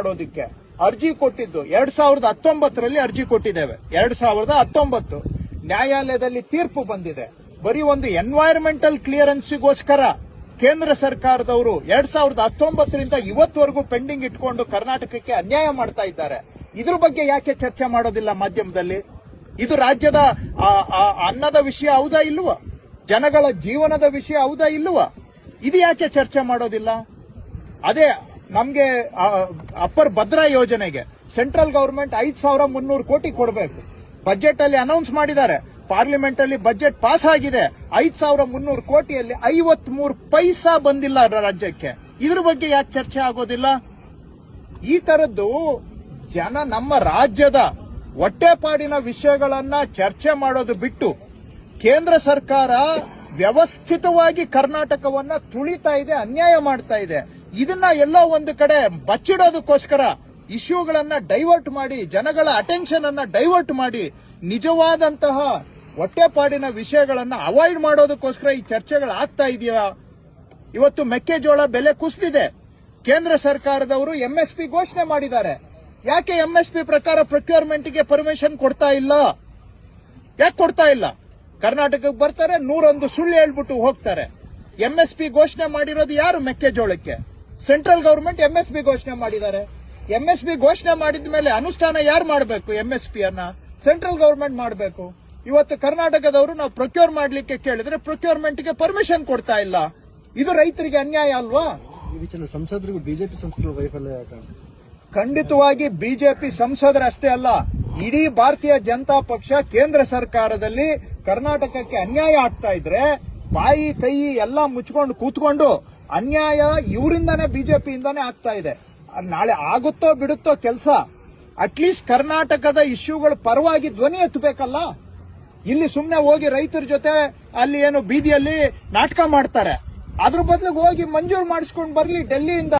ಮಾಡೋದಕ್ಕೆ ಅರ್ಜಿ ಕೊಟ್ಟಿದ್ದು 2019ರಲ್ಲಿ ಅರ್ಜಿ ಕೊಟ್ಟಿದ್ದೇವೆ. 2019 ನ್ಯಾಯಾಲಯದಲ್ಲಿ ತೀರ್ಪು ಬಂದಿದೆ. ಬರೀ ಒಂದು ಎನ್ವೈರನ್ಮೆಂಟಲ್ ಕ್ಲಿಯರೆನ್ಸ್ಗೋಸ್ಕರ ಕೇಂದ್ರ ಸರ್ಕಾರದವರು 2019ರಿಂದ ಇವತ್ತವರೆಗೂ ಪೆಂಡಿಂಗ್ ಇಟ್ಕೊಂಡು ಕರ್ನಾಟಕಕ್ಕೆ ಅನ್ಯಾಯ ಮಾಡ್ತಾ ಇದ್ದಾರೆ. ಇದ್ರ ಬಗ್ಗೆ ಯಾಕೆ ಚರ್ಚೆ ಮಾಡೋದಿಲ್ಲ ಮಾಧ್ಯಮದಲ್ಲಿ? ಇದು ರಾಜ್ಯದ ಅನ್ನದ ವಿಷಯ ಹೌದಾ ಇಲ್ವಾ? ಜನಗಳ ಜೀವನದ ವಿಷಯ ಹೌದಾ ಇಲ್ವಾ? ಇದು ಯಾಕೆ ಚರ್ಚೆ ಮಾಡೋದಿಲ್ಲ? ಅದೇ ನಮ್ಗೆ ಅಪ್ಪರ್ ಭದ್ರಾ ಯೋಜನೆಗೆ ಸೆಂಟ್ರಲ್ ಗವರ್ಮೆಂಟ್ 5,300 ಕೋಟಿ ಕೊಡಬೇಕು. ಬಜೆಟ್ ಅಲ್ಲಿ ಅನೌನ್ಸ್ ಮಾಡಿದ್ದಾರೆ. ಪಾರ್ಲಿಮೆಂಟ್ ಅಲ್ಲಿ ಬಜೆಟ್ ಪಾಸ್ ಆಗಿದೆ. 5,300 ಕೋಟಿಯಲ್ಲಿ 53 ಪೈಸಾ ಬಂದಿಲ್ಲ ರಾಜ್ಯಕ್ಕೆ. ಇದ್ರ ಬಗ್ಗೆ ಯಾಕೆ ಚರ್ಚೆ ಆಗೋದಿಲ್ಲ? ಈ ತರದ್ದು ನಮ್ಮ ರಾಜ್ಯದ ಹೊಟ್ಟೆಪಾಡಿನ ವಿಷಯಗಳನ್ನ ಚರ್ಚೆ ಮಾಡೋದು ಬಿಟ್ಟು ಕೇಂದ್ರ ಸರ್ಕಾರ ವ್ಯವಸ್ಥಿತವಾಗಿ ಕರ್ನಾಟಕವನ್ನ ತುಳಿತಾ ಇದೆ, ಅನ್ಯಾಯ ಮಾಡ್ತಾ ಇದೆ. ಇದನ್ನ ಎಲ್ಲೋ ಒಂದು ಕಡೆ ಬಚ್ಚಿಡೋದಕ್ಕೋಸ್ಕರ ಇಶ್ಯೂಗಳನ್ನ ಡೈವರ್ಟ್ ಮಾಡಿ, ಜನಗಳ ಅಟೆನ್ಷನ್ ಅನ್ನ ಡೈವರ್ಟ್ ಮಾಡಿ, ನಿಜವಾದಂತಹ ಹೊಟ್ಟೆಪಾಡಿನ ವಿಷಯಗಳನ್ನ ಅವಾಯ್ಡ್ ಮಾಡೋದಕ್ಕೋಸ್ಕರ ಈ ಚರ್ಚೆಗಳು ಆಗ್ತಾ ಇದೆಯಾ? ಇವತ್ತು ಮೆಕ್ಕೆಜೋಳ ಬೆಲೆ ಕುಸಿದಿದೆ. ಕೇಂದ್ರ ಸರ್ಕಾರದವರು ಎಂಎಸ್ಪಿ ಘೋಷಣೆ ಮಾಡಿದ್ದಾರೆ. ಯಾಕೆ ಎಂಎಸ್ಪಿ ಪ್ರಕಾರ ಪ್ರೊಕ್ಯೂರ್ಮೆಂಟ್ಗೆ ಪರ್ಮಿಷನ್ ಕೊಡ್ತಾ ಇಲ್ಲ? ಯಾಕೆ ಕೊಡ್ತಾ ಇಲ್ಲ? ಕರ್ನಾಟಕಕ್ಕೆ ಬರ್ತಾರೆ, 101 ಸುಳ್ಳು ಹೇಳ್ಬಿಟ್ಟು ಹೋಗ್ತಾರೆ. ಎಂಎಸ್ಪಿ ಘೋಷಣೆ ಮಾಡಿರೋದು ಯಾರು? ಮೆಕ್ಕೆಜೋಳಕ್ಕೆ. ಸೆಂಟ್ರಲ್ ಗವರ್ಮೆಂಟ್ ಎಂಎಸ್ಪಿ ಘೋಷಣೆ ಮಾಡಿದ್ದಾರೆ. ಎಂಎಸ್ಪಿ ಘೋಷಣೆ ಮಾಡಿದ ಮೇಲೆ ಅನುಷ್ಠಾನ ಯಾರು ಮಾಡಬೇಕು? ಎಂಎಸ್ಪಿ ಅನ್ನ ಸೆಂಟ್ರಲ್ ಗವರ್ಮೆಂಟ್ ಮಾಡಬೇಕು. ಇವತ್ತು ಕರ್ನಾಟಕದವರು ನಾವು ಪ್ರೊಕ್ಯೂರ್ ಮಾಡ್ಲಿಕ್ಕೆ ಕೇಳಿದ್ರೆ ಪ್ರೊಕ್ಯೂರ್ಮೆಂಟ್ಗೆ ಪರ್ಮಿಷನ್ ಕೊಡ್ತಾ ಇಲ್ಲ. ಇದು ರೈತರಿಗೆ ಅನ್ಯಾಯ ಅಲ್ವಾ? ಸಂಸದರಿಗೂ ಬಿಜೆಪಿ ಸಂಸದರು ವೈಫಲ್ಯ ಖಂಡಿತವಾಗಿ ಬಿಜೆಪಿ ಸಂಸದರಷ್ಟೇ ಅಲ್ಲ, ಇಡೀ ಭಾರತೀಯ ಜನತಾ ಪಕ್ಷ ಕೇಂದ್ರ ಸರ್ಕಾರದಲ್ಲಿ ಕರ್ನಾಟಕಕ್ಕೆ ಅನ್ಯಾಯ ಆಗ್ತಾ ಇದ್ರೆ ಬಾಯಿ ಕೈ ಎಲ್ಲ ಮುಚ್ಕೊಂಡು ಕೂತ್ಕೊಂಡು ಅನ್ಯಾಯ ಇವರಿಂದಾನೇ ಬಿಜೆಪಿಯಿಂದಾನೇ ಆಗ್ತಾ ಇದೆ. ನಾಳೆ ಆಗುತ್ತೋ ಬಿಡುತ್ತೋ ಕೆಲಸ, ಅಟ್ಲೀಸ್ಟ್ ಕರ್ನಾಟಕದ ಇಶ್ಯೂಗಳ ಪರವಾಗಿ ಧ್ವನಿ ಎತ್ತಬೇಕಲ್ಲ. ಇಲ್ಲಿ ಸುಮ್ನೆ ಹೋಗಿ ರೈತರ ಜೊತೆ ಅಲ್ಲಿ ಏನು ಬೀದಿಯಲ್ಲಿ ನಾಟಕ ಮಾಡ್ತಾರೆ. ಅದ್ರ ಬದಲಿಗೆ ಹೋಗಿ ಮಂಜೂರು ಮಾಡಿಸ್ಕೊಂಡು ಬರ್ಲಿ ಡೆಲ್ಲಿಯಿಂದ.